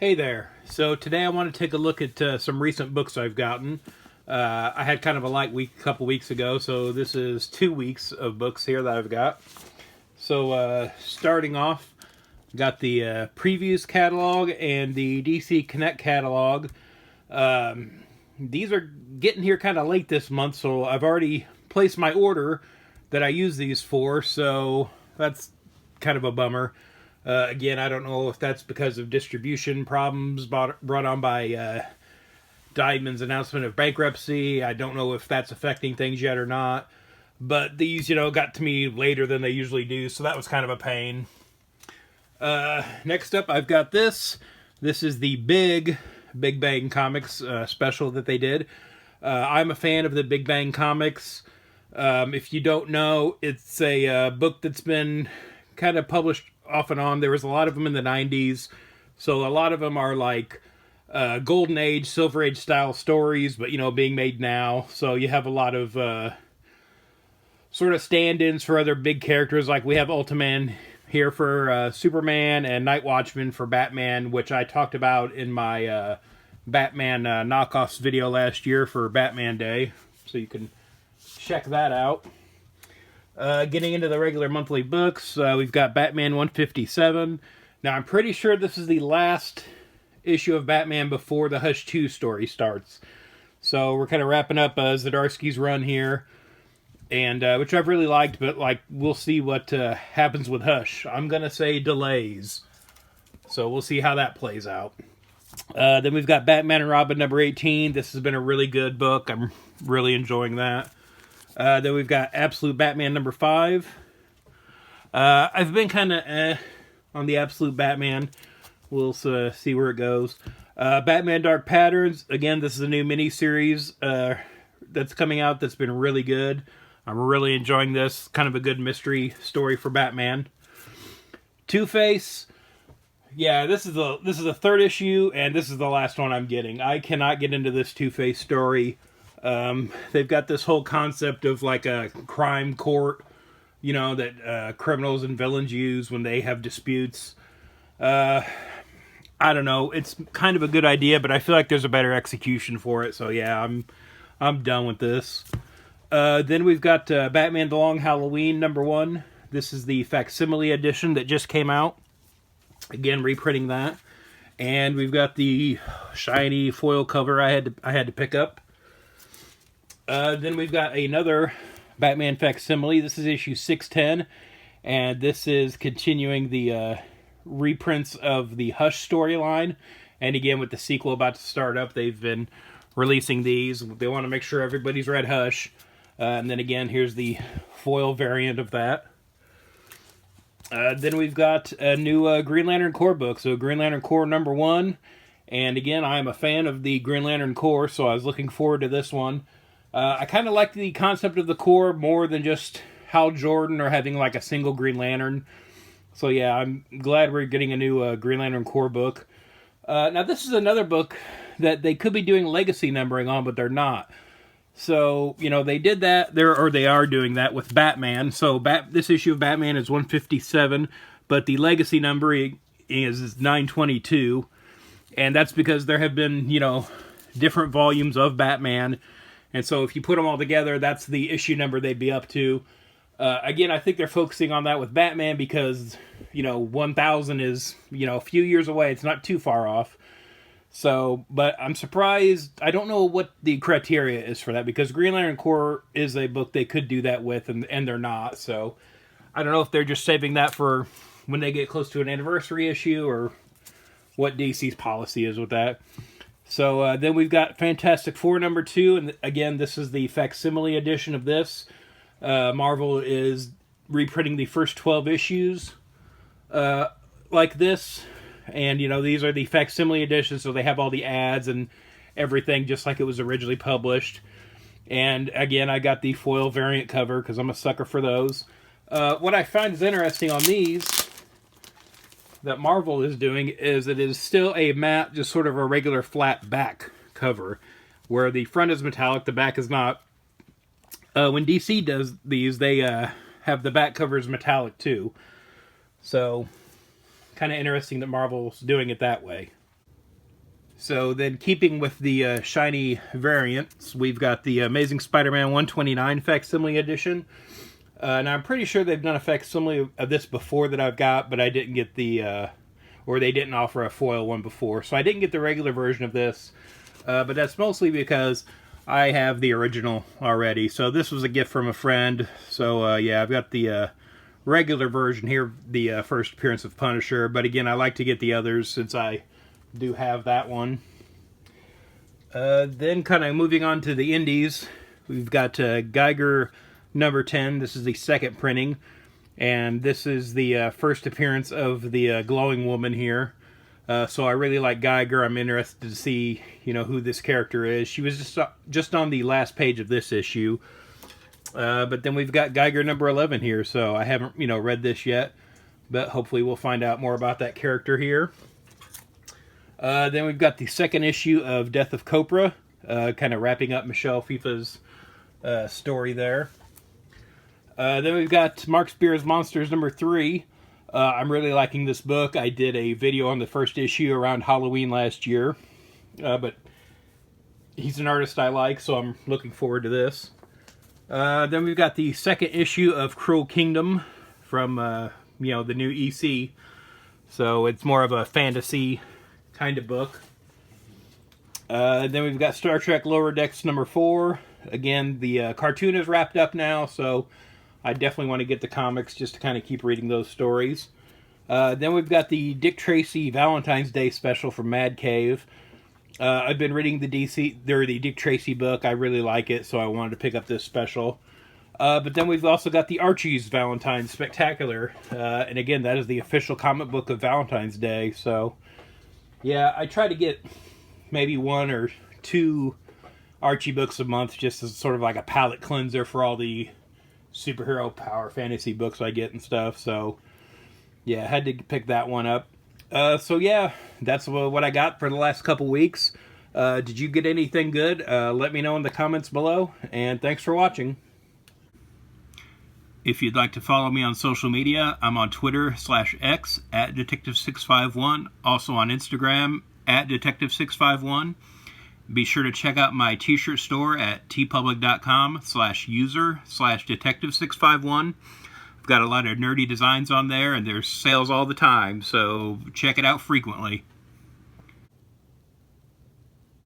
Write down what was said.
Hey there. So today I want to take a look at some recent books I've gotten. I had kind of a light week a couple weeks ago, so this is 2 weeks of books here that I've got. So starting off, got the previews catalog and the DC Connect catalog. These are getting here kind of late this month, so I've already placed my order that I use these for, so that's kind of a bummer. Again, I don't know if that's because of distribution problems brought on by Diamond's announcement of bankruptcy. I don't know if that's affecting things yet or not. But these, got to me later than they usually do, so that was kind of a pain. Next up, I've got this. This is the Big Bang Comics special that they did. I'm a fan of the Big Bang Comics. If you don't know, it's a book that's been kind of published off and on. There was a lot of them in the 90s, so a lot of them are like Golden Age, Silver Age style stories, but being made now. So you have a lot of sort of stand-ins for other big characters, like we have Ultraman here for Superman and Night Watchman for Batman, which I talked about in my Batman knockoffs video last year for Batman Day, so you can check that out. Getting into the regular monthly books, we've got Batman 157. Now, I'm pretty sure this is the last issue of Batman before the Hush 2 story starts. So we're kind of wrapping up Zdarsky's run here, and which I've really liked, but we'll see what happens with Hush. I'm going to say delays. So we'll see how that plays out. Then we've got Batman and Robin number 18. This has been a really good book. I'm really enjoying that. Then we've got Absolute Batman number 5. I've been kind of on the Absolute Batman. We'll see where it goes. Batman Dark Patterns. Again, this is a new miniseries that's coming out that's been really good. I'm really enjoying this. Kind of a good mystery story for Batman. Two-Face. Yeah, this is the third issue, and this is the last one I'm getting. I cannot get into this Two-Face story. They've got this whole concept of like a crime court, that criminals and villains use when they have disputes. I don't know. It's kind of a good idea, but I feel like there's a better execution for it. So yeah, I'm done with this. Then we've got Batman The Long Halloween number 1. This is the facsimile edition that just came out. Again, reprinting that. And we've got the shiny foil cover I had to pick up. Then we've got another Batman facsimile. This is issue 610, and this is continuing the reprints of the Hush storyline. And again, with the sequel about to start up, they've been releasing these. They want to make sure everybody's read Hush. And then again, here's the foil variant of that. Then we've got a new Green Lantern Corps book. So Green Lantern Corps number 1. And again, I am a fan of the Green Lantern Corps, so I was looking forward to this one. I kind of like the concept of the Corps more than just Hal Jordan or having like a single Green Lantern. So yeah, I'm glad we're getting a new Green Lantern Corps book. Now this is another book that they could be doing legacy numbering on, but they're not. So, they did that, they are doing that with Batman. So this issue of Batman is 157, but the legacy number is 922. And that's because there have been, different volumes of Batman. And so if you put them all together, that's the issue number they'd be up to. Again, I think they're focusing on that with Batman because, 1000 is, a few years away. It's not too far off. So, but I'm surprised. I don't know what the criteria is for that because Green Lantern Corps is a book they could do that with, and they're not. So, I don't know if they're just saving that for when they get close to an anniversary issue or what DC's policy is with that. So then we've got Fantastic Four number 2, and again, this is the facsimile edition of this. Marvel is reprinting the first 12 issues like this, and these are the facsimile editions, so they have all the ads and everything just like it was originally published. And again, I got the foil variant cover because I'm a sucker for those. What I find is interesting on these that Marvel is doing is it is still a matte, just sort of a regular flat back cover, where the front is metallic, the back is not. When DC does these, they have the back covers metallic too. So, kind of interesting that Marvel's doing it that way. So then, keeping with the shiny variants, we've got the Amazing Spider-Man 129 facsimile edition. And I'm pretty sure they've done a facsimile of this before that I've got, but I didn't get the, or they didn't offer a foil one before. So I didn't get the regular version of this, but that's mostly because I have the original already. So this was a gift from a friend. So yeah, I've got the regular version here, the first appearance of Punisher. But again, I like to get the others since I do have that one. Then kind of moving on to the indies, we've got Geiger number 10. This is the second printing, and this is the first appearance of the glowing woman here. So I really like Geiger. I'm interested to see, who this character is. She was just on the last page of this issue. But then we've got Geiger number 11 here, so I haven't, read this yet, but hopefully we'll find out more about that character here. Then we've got the second issue of Death of Copra, kind of wrapping up Michelle Fifa's story there. Then we've got Mark Spears Monsters number 3. I'm really liking this book. I did a video on the first issue around Halloween last year, but he's an artist I like, so I'm looking forward to this. Then we've got the second issue of Cruel Kingdom from, the new EC. So it's more of a fantasy kind of book. Then we've got Star Trek Lower Decks number 4. Again, the cartoon is wrapped up now, so I definitely want to get the comics just to kind of keep reading those stories. Then we've got the Dick Tracy Valentine's Day special from Mad Cave. I've been reading the Dick Tracy book. I really like it, so I wanted to pick up this special. But then we've also got the Archie's Valentine's Spectacular. And again, that is the official comic book of Valentine's Day. So, yeah, I try to get maybe 1 or 2 Archie books a month just as sort of like a palate cleanser for all the superhero power fantasy books I get and stuff. So, yeah, I had to pick that one up. So, yeah, that's what I got for the last couple weeks. Did you get anything good? Let me know in the comments below. And thanks for watching. If you'd like to follow me on social media, I'm on Twitter/X @Detective651, also on Instagram @Detective651. Be sure to check out my t-shirt store at tpublic.com/user/Detective651. I've got a lot of nerdy designs on there, and there's sales all the time, so check it out frequently.